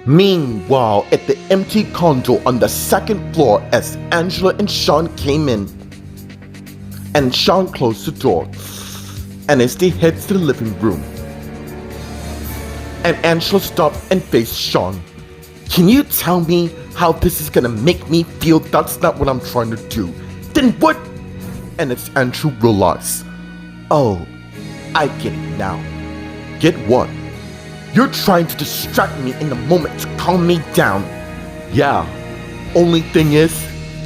Meanwhile, at the empty condo on the second floor, as Angela and Sean came in, and Sean closed the door, and as they head to the living room, and Angela stopped and faced Sean. Can you tell me how this is gonna make me feel? That's not what I'm trying to do. Then what? And as Andrew realized, oh, I get it now. Get what? You're trying to distract me in the moment to calm me down. Yeah, only thing is,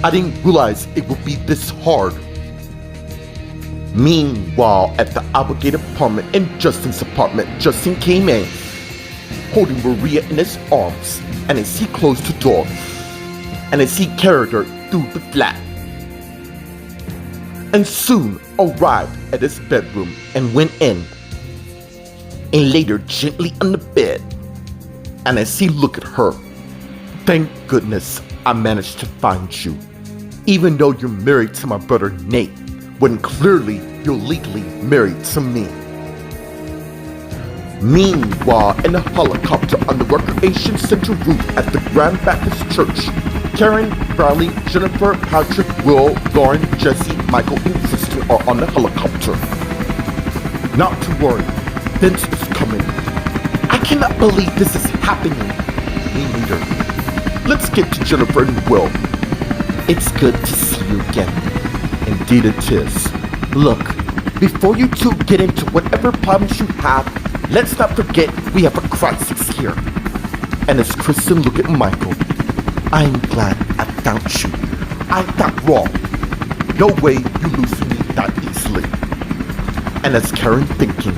I didn't realize it would be this hard. Meanwhile, at the obligated apartment in Justin's apartment, Justin came in, holding Maria in his arms, and as he closed the door, and as he carried her through the flat, and soon arrived at his bedroom and went in, and laid her gently on the bed. And as he looked at her, thank goodness I managed to find you, even though you're married to my brother Nate, when clearly you're legally married to me. Meanwhile, in a helicopter on the Recreation Center roof at the Grand Baptist Church, Karen, Bradley, Jennifer, Patrick, Will, Lauren, Jesse, Michael, and Kristen are on the helicopter. Not to worry, Vince is coming. I cannot believe this is happening. Me neither. Let's get to Jennifer and Will. It's good to see you again. Indeed it is. Look, before you two get into whatever problems you have, let's not forget we have a crisis here. And as Kristen looked at Michael, I'm glad I found you. I thought wrong. No way you lose me that easily. And as Karen thinking,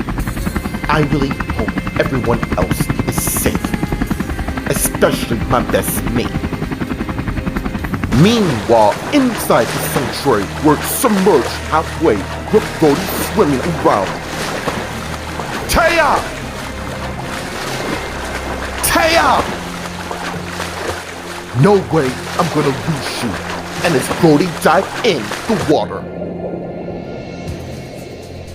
I really hope everyone else is safe, especially my best mate. Meanwhile, inside the sanctuary, we're submerged halfway with Brody swimming around. Taya! Taya! No way I'm gonna lose you. And as Brody dived in the water.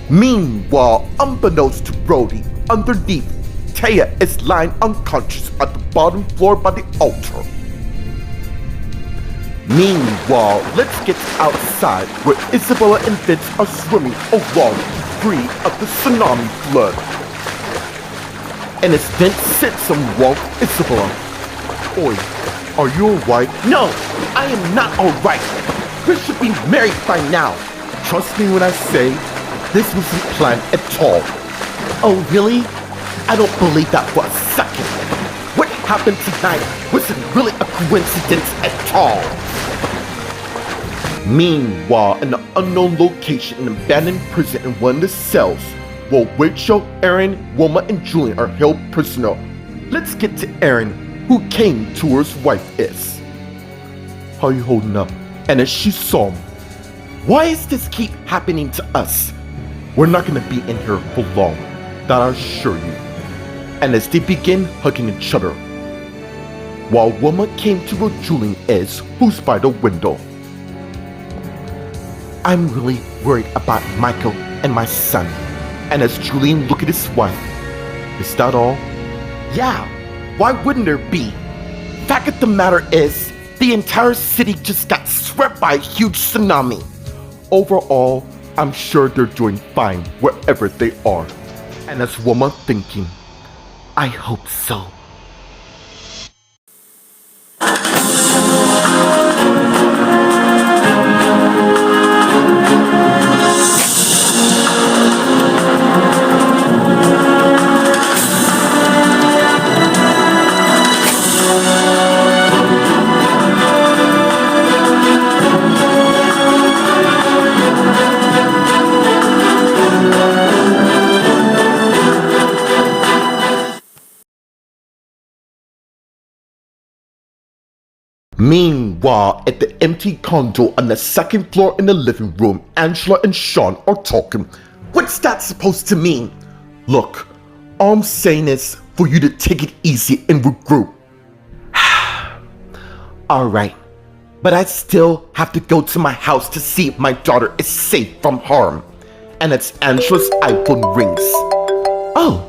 Meanwhile, unbeknownst to Brody, underneath, Taya is lying unconscious at the bottom floor by the altar. Meanwhile, let's get outside where Isabella and Vince are swimming along free of the tsunami flood. And as Vince said something wrong, Isabella, Oi, are you alright? No, I am not alright. We should be married by now. Trust me when I say, this wasn't planned at all. Oh really? I don't believe that for a second. What happened tonight wasn't really a coincidence at all. Meanwhile, in an unknown location in an abandoned prison in one of the cells, while Rachel, Aaron, Wilma, and Julian are held prisoner, let's get to Aaron, who came to where his wife is. How you holding up? And as she saw him, why does this keep happening to us? We're not gonna be in here for long, that I assure you. And as they begin hugging each other, while Wilma came to where Julian is, who's by the window. I'm really worried about Michael and my son. And as Julian looked at his wife, is that all? Yeah, why wouldn't there be? Fact of the matter is, the entire city just got swept by a huge tsunami. Overall, I'm sure they're doing fine wherever they are. And as Wilma thinking, I hope so. Meanwhile, at the empty condo on the second floor in the living room, Angela and Sean are talking. What's that supposed to mean? Look, all I'm saying is for you to take it easy and regroup. Alright, but I still have to go to my house to see if my daughter is safe from harm. And it's Angela's iPhone rings. Oh,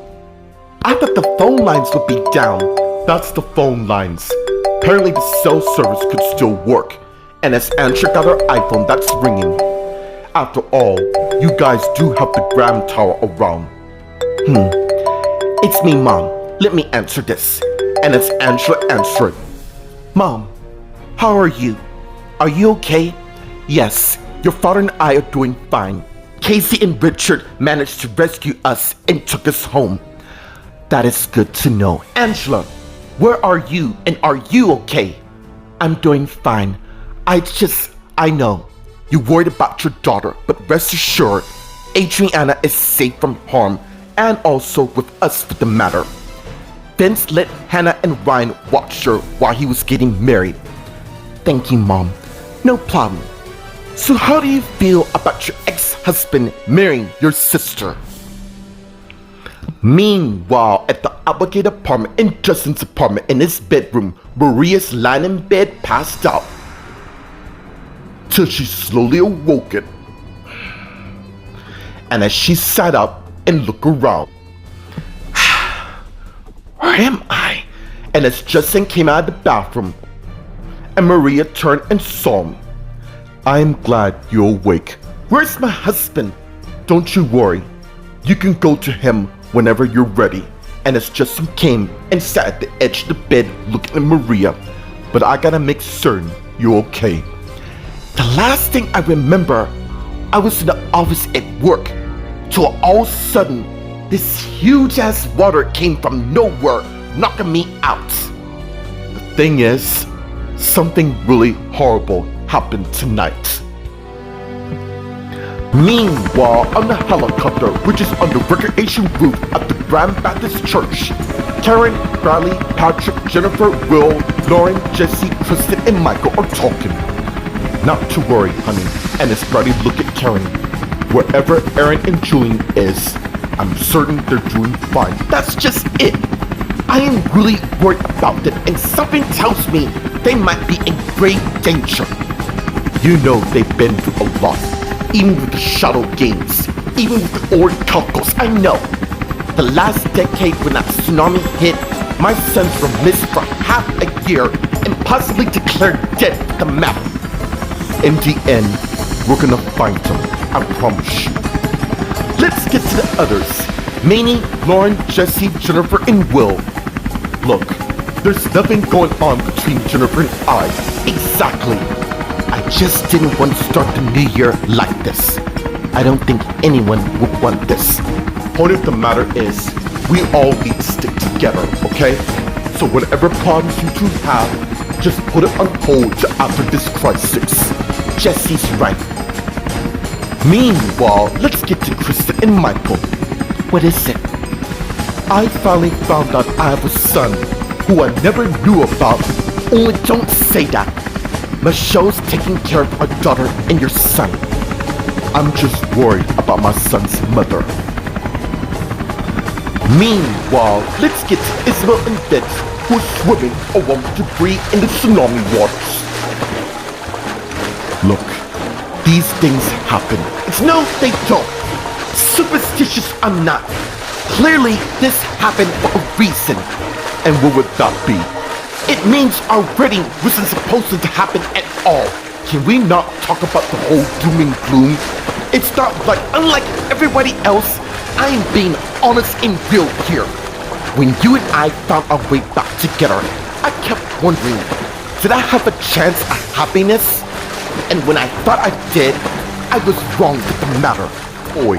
I thought the phone lines would be down. That's the phone lines. Apparently the cell service could still work, and as Ansha got her iPhone, that's ringing. After all, you guys do have the Gram Tower around. It's me, Mom. Let me answer this. And as Angela answered, Mom, how are you? Are you okay? Yes, your father and I are doing fine. Casey and Richard managed to rescue us and took us home. That is good to know. Angela, where are you and are you okay? I'm doing fine. I know. You're worried about your daughter, but rest assured, Adriana is safe from harm and also with us for the matter. Vince let Hannah and Ryan watch her while he was getting married. Thank you, Mom. No problem. So how do you feel about your ex-husband marrying your sister? Meanwhile, at the Applegate apartment in Justin's apartment in his bedroom, Maria's lying in bed passed out. Till she slowly awoken. And as she sat up and looked around, where am I? And as Justin came out of the bathroom, and Maria turned and saw him. I'm glad you're awake. Where's my husband? Don't you worry. You can go to him whenever you're ready. And as Justin came and sat at the edge of the bed looking at Maria, but I gotta make certain you're okay. The last thing I remember, I was in the office at work, till all of a sudden, this huge ass water came from nowhere, knocking me out. The thing is, something really horrible happened tonight. Meanwhile, on the helicopter, which is on the recreation roof at the Grand Baptist Church, Karen, Bradley, Patrick, Jennifer, Will, Lauren, Jesse, Kristen, and Michael are talking. Not to worry, honey. And as Bradley look at Karen, wherever Aaron and Julian is, I'm certain they're doing fine. That's just it. I am really worried about them, and something tells me they might be in great danger. You know they've been through a lot, even with the shuttle games, even with the old calcos. I know. The last decade when that tsunami hit, my sons were missed for half a year and possibly declared dead at the map. In the end, we're gonna find them, I promise you. Let's get to the others. Manny, Lauren, Jesse, Jennifer, and Will. Look, there's nothing going on between Jennifer and I. Exactly. I just didn't want to start the new year like this. I don't think anyone would want this. Point of the matter is, we all need to stick together, okay? So whatever problems you two have, just put it on hold till after this crisis. Jesse's right. Meanwhile, let's get to Kristen and Michael. What is it? I finally found out I have a son who I never knew about. Only don't say that. Michelle's taking care of our daughter and your son. I'm just worried about my son's mother. Meanwhile, let's get to Isabel and Vince, who are swimming along with debris in the tsunami waters. Look, these things happen. No, they don't. Superstitious or not. Clearly, this happened for a reason. And what would that be? It means our wedding wasn't supposed to happen at all. Can we not talk about the whole doom and gloom? It's not like, unlike everybody else, I am being honest and real here. When you and I found our way back together, I kept wondering, did I have a chance at happiness? And when I thought I did, I was wrong with the matter. Boy,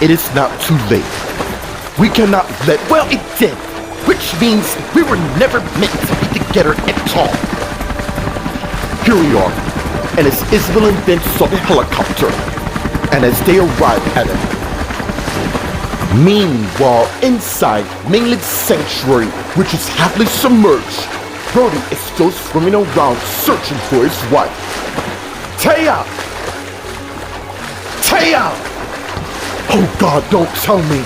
it is not too late. We cannot let, well, it did, which means we were never meant to be together at all. Here we are, and as Isabel and Vince saw the helicopter, and as they arrived at it. Meanwhile, inside Mainland Sanctuary, which is heavily submerged, Brody is still swimming around searching for his wife. Taya! Taya! Oh God, don't tell me.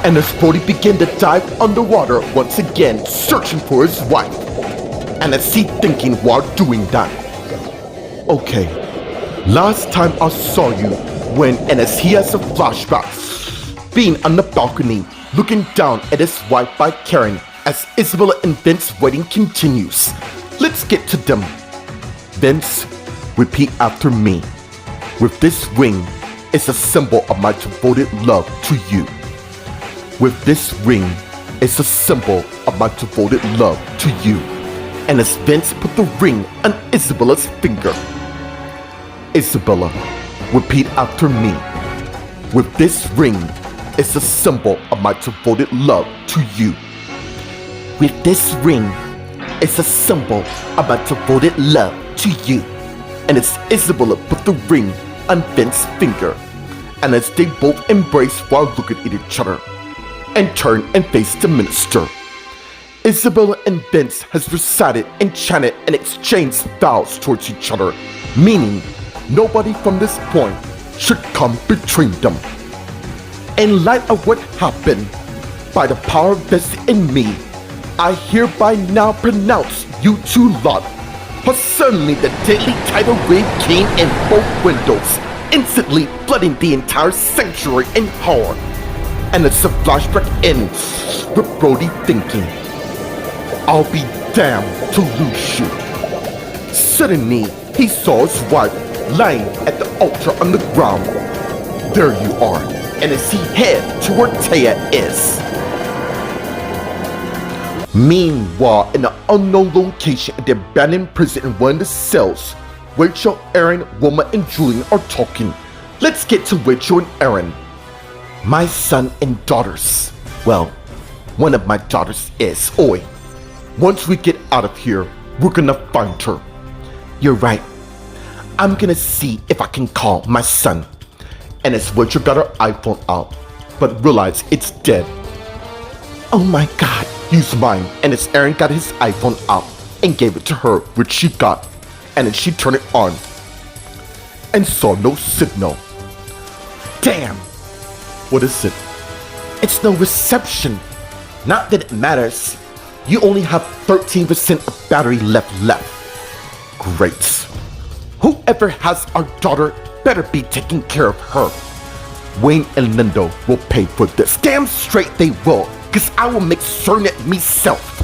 And as Brody began to dive underwater once again, searching for his wife. And as he thinking while doing that. Okay, last time I saw you when, and as he has a flashback, being on the balcony, looking down at his wife by Karen as Isabella and Vince's wedding continues. Let's get to them. Vince, repeat after me. With this ring, it's a symbol of my devoted love to you. With this ring, it's a symbol of my devoted love to you. And as Vince put the ring on Isabella's finger. Isabella, repeat after me. With this ring, it's a symbol of my devoted love to you. With this ring, it's a symbol of my devoted love to you. And as Isabella put the ring on Vince's finger, and as they both embraced while looking at each other, and turned and faced the minister, Isabella and Vince has recited, enchanted, and exchanged vows towards each other, meaning nobody from this point should come between them. In light of what happened, by the power vested in me, I hereby now pronounce you two lot. But suddenly the deadly tidal wave came in both windows, instantly flooding the entire sanctuary in horror. And it's a flashback ends with Brody thinking, I'll be damned to lose you. Suddenly, he saw his wife lying at the altar on the ground. There you are. And as he head to where Taya is. Meanwhile, in an unknown location at the abandoned prison in one of the cells, Rachel, Aaron, Wilma, and Julian are talking. Let's get to Rachel and Aaron. My son and daughters. Well, one of my daughters is Oi. Once we get out of here, we're gonna find her. You're right. I'm gonna see if I can call my son. And as Rachel got her iPhone out, but realized it's dead. Oh my God, use mine. And as Aaron got his iPhone out and gave it to her, which she got, and then she turned it on and saw no signal. Damn! What is it? It's no reception. Not that it matters. You only have 13% of battery left. Great. Whoever has our daughter better be taking care of her. Wayne and Lindo will pay for this. Damn straight they will, cause I will make certain it myself.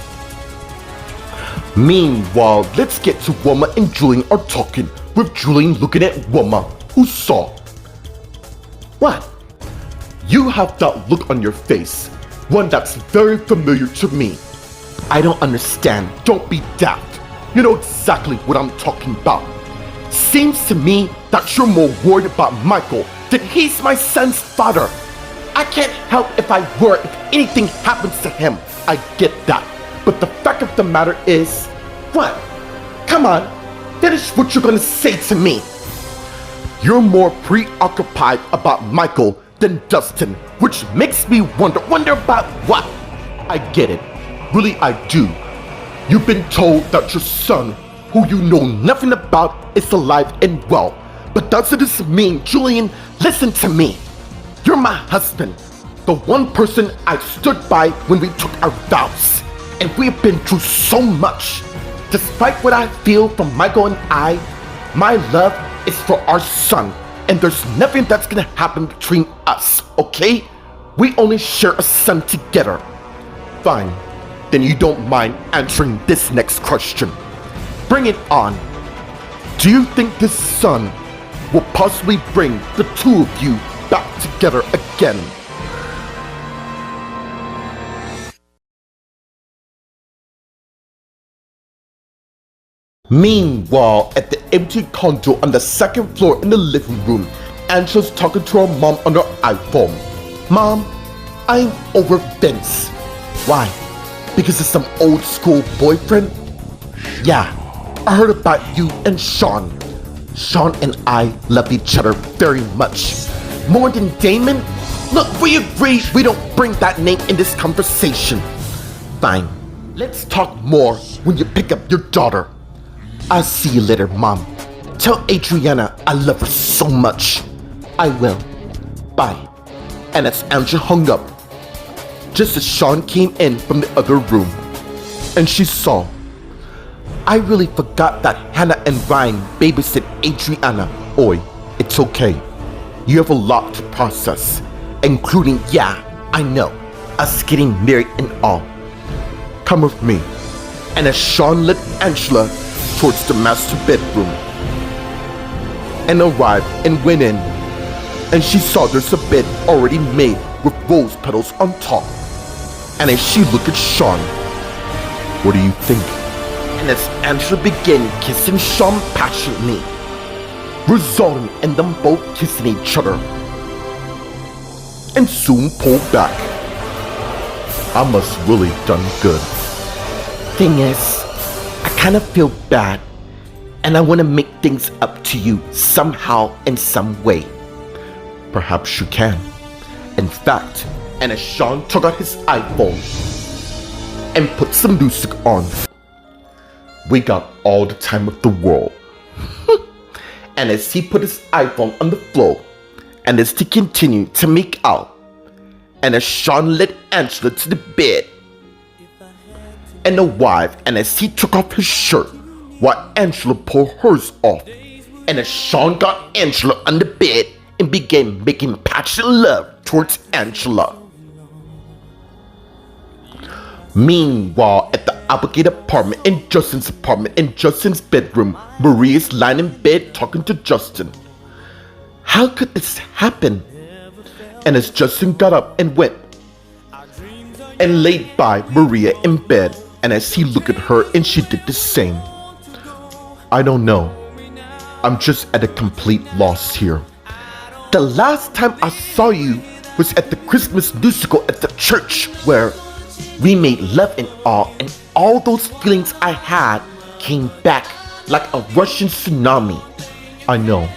Meanwhile, let's get to Wilma and Julian are talking, with Julian looking at Wilma, who saw. What? You have that look on your face, one that's very familiar to me. I don't understand. Don't be daft. You know exactly what I'm talking about. Seems to me that you're more worried about Michael than he's my son's father. I can't help if I were if anything happens to him. I get that. But the fact of the matter is, what? Come on, finish what you're gonna say to me. You're more preoccupied about Michael than Dustin, which makes me wonder about what? I get it. Really, I do. You've been told that your son, who you know nothing about, is alive and well. But doesn't this mean, Julian, listen to me. You're my husband, the one person I stood by when we took our vows. And we have been through so much. Despite what I feel from Michael and I, my love is for our son. And there's nothing that's gonna happen between us, okay? We only share a son together. Fine, then you don't mind answering this next question. Bring it on. Do you think this son will possibly bring the two of you back together again? Meanwhile, at the empty condo on the second floor in the living room, Angela's talking to her mom on her iPhone. Mom, I'm over Vince. Why? Because of some old school boyfriend? Yeah, I heard about you and Sean. Sean and I love each other very much. More than Damon? Look, we agree we don't bring that name in this conversation. Fine, let's talk more when you pick up your daughter. I'll see you later, Mom. Tell Adriana I love her so much. I will. Bye. And as Angela hung up, just as Sean came in from the other room, and she saw, I really forgot that Hannah and Ryan babysit Adriana. Oi, it's okay. You have a lot to process, including, yeah, I know, us getting married and all. come with me. And as Sean led Angela towards the master bedroom and arrived and went in, and she saw there's a bed already made with rose petals on top. And as she looked at Sean, what do you think? And as Angela began kissing Sean passionately, resulting in them both kissing each other, and soon pulled back. I must really done good. Thing is, I kind of feel bad, and I want to make things up to you somehow in some way. Perhaps you can. In fact, and as Sean took out his iPhone and put some music on, we got all the time of the world. And as he put his iPhone on the floor, and as they continued to make out, and as Sean led Angela to the bed and arrived, and as he took off his shirt while Angela pulled hers off, and as Sean got Angela on the bed and began making passionate love towards Angela. Meanwhile, at the Applegate apartment in Justin's apartment in Justin's bedroom, Marie is lying in bed talking to Justin. How could this happen? And as Justin got up and went and laid by Maria in bed, and as he looked at her and she did the same. I don't know. I'm just at a complete loss here. The last time I saw you was at the Christmas musical at the church where we made love and all those feelings I had came back like a Russian tsunami. I know.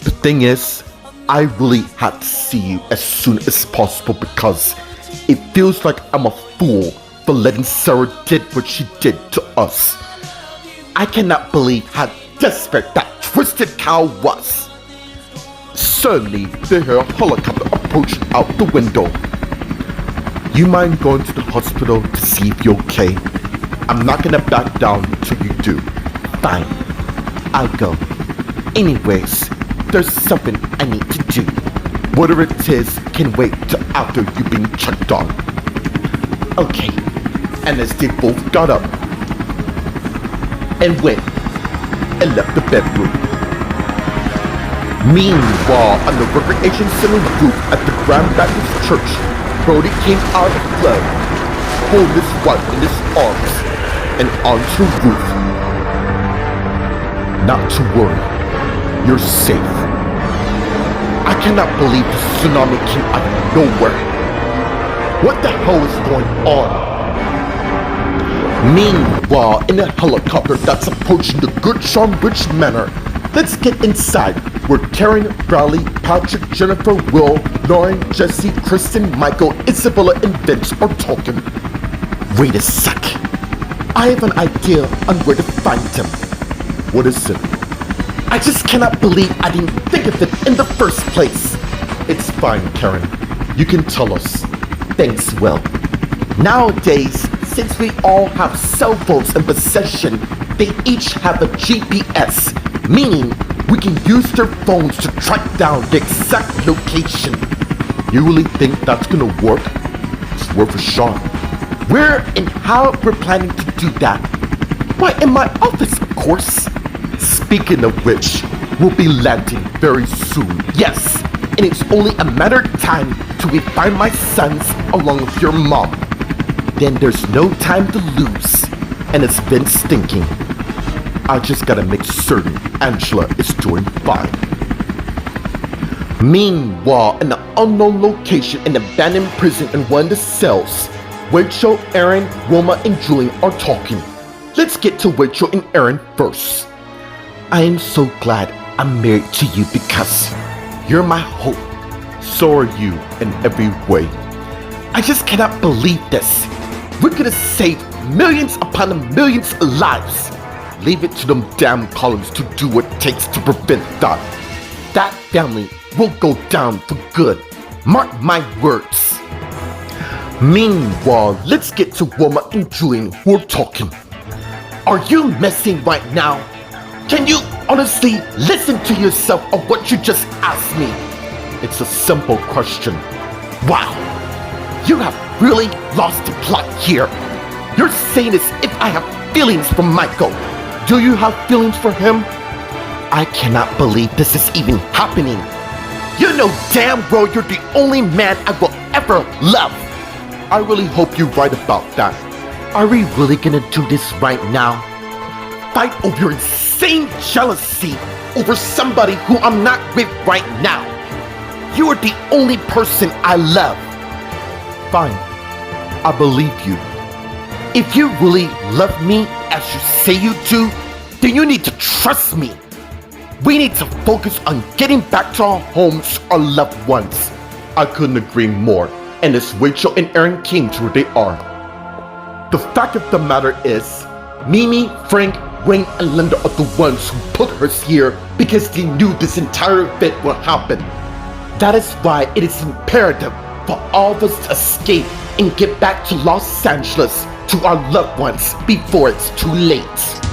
The thing is, I really had to see you as soon as possible because it feels like I'm a fool for letting Sarah did what she did to us. I cannot believe how desperate that twisted cow was. Suddenly, they hear a helicopter approaching out the window. You mind going to the hospital to see if you're okay? I'm not gonna back down till you do. Fine, I'll go. Anyways, there's something I need to do. Whatever it is can wait till after you've been checked on. Okay. And as they both got up and went and left the bedroom. Meanwhile, on the recreation center roof at the Grand Baptist Church, Brody came out of the flood, holding his wife in his arms, and onto the roof. Not to worry, you're safe. I cannot believe the tsunami came out of nowhere. What the hell is going on? Meanwhile, in a helicopter that's approaching the Good Charm Bridge Manor, let's get inside where Karen, Bradley, Patrick, Jennifer, Will, Lauren, Jesse, Kristen, Michael, Isabella, and Vince are talking. Wait a sec. I have an idea on where to find him. What is it? I just cannot believe I didn't think of it in the first place. It's fine, Karen. You can tell us. Thanks, Will. Nowadays, since we all have cell phones in possession, they each have a GPS, meaning we can use their phones to track down the exact location. You really think that's gonna work? It's worth a shot. Where and how we're planning to do that? Why, in my office, of course. Speaking of which, we'll be landing very soon. Yes, and it's only a matter of time till we find my sons along with your mom. Then there's no time to lose, and it's Vince thinking. I just gotta make certain Angela is doing fine. Meanwhile, in an unknown location in an abandoned prison in one of the cells, Rachel, Aaron, Wilma, and Julian are talking. Let's get to Rachel and Aaron first. I am so glad I'm married to you because you're my hope. So are you in every way. I just cannot believe this. We could have saved millions upon millions of lives. Leave it to them damn Collins to do what it takes to prevent that. That family will go down for good. Mark my words. Meanwhile, let's get to Wilma and Julian who are talking. Are you messing right now? Can you honestly listen to yourself of what you just asked me? It's a simple question. Wow, you have really lost the plot here. You're saying as if I have feelings for Michael. Do you have feelings for him? I cannot believe this is even happening. You know damn well you're the only man I will ever love. I really hope you're right about that. Are we really gonna do this right now? Fight over your insane jealousy over somebody who I'm not with right now. You are the only person I love. Fine, I believe you. If you really love me as you say you do, then you need to trust me. We need to focus on getting back to our homes, our loved ones. I couldn't agree more. And as Rachel and Aaron came to where they are, the fact of the matter is, Mimi, Frank, Wayne, and Linda are the ones who put us here because they knew this entire event would happen. That is why it is imperative for all of us to escape and get back to Los Angeles to our loved ones before it's too late.